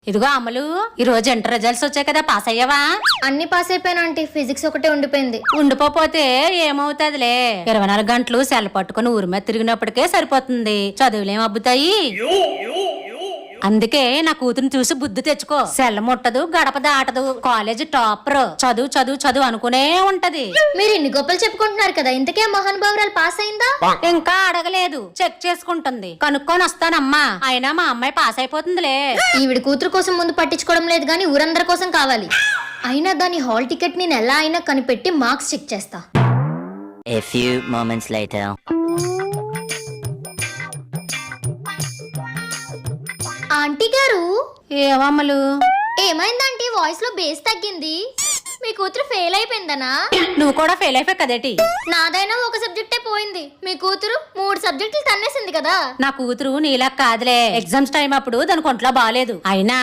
ఇదిగో అమలు, ఈ రోజు ఇంటర్ రిజల్ట్స్ వచ్చాయి కదా, పాస్ అయ్యావా? అన్ని పాస్ అయిపోయాను ఆంటీ, ఫిజిక్స్ ఒకటే ఉండిపోయింది. ఉండిపోతే ఏమవుతాదిలే, 24 గంటలు సెల్ పట్టుకుని ఊరి మీద తిరిగినప్పటికే సరిపోతుంది, చదువులేం అబ్బుతాయి. అందుకే నా కూతురుని చూసి బుద్ధి తెచ్చుకో. సెల్ ముట్టదు, గడప దాటదు, కాలేజ్ టాపర్, చదువు చదువు చదువు అనుకునే ఉంటది. మీరు ఇన్ని గొప్పలు చెప్పుకుంటున్నారు కదా, ఇంతకే మహానుభావురాలు పాస్ అయిందా? ఇంకా అడగలేదు, చెక్ చేసుకుంటుంది, కనుక్కొని వస్తానమ్మా. అయినా మా అమ్మాయి పాస్ అయిపోతుందిలే. ఈవిడ కూతురు కోసం ముందు పట్టించుకోవడం లేదు గానీ ఊరందరి కోసం కావాలి. అయినా దాని హాల్ టికెట్ నేను ఎలా అయినా కనిపెట్టి మార్క్స్ చెక్ చేస్తా. A few moments later. Aunty గారు, ఏమమ్మలు? ఏమైందంటే వాయిస్ లో బేస్ తగ్గింది? మీ కూతురు ఫెయిల్ అయిపోయిందనా? నువ్వు కూడా ఫెయిల్ అయిపోయి కదేటి? నాదైనా ఒక సబ్జెక్టే పోయింది, మీ కూతురు 3 సబ్జెక్టులు తన్నేసింది కదా. నా కూతురు నీలా కాదులే, ఎగ్జామ్స్ టైం అప్పుడు దానికి ఒంట్లో బాగాలేదు, అయినా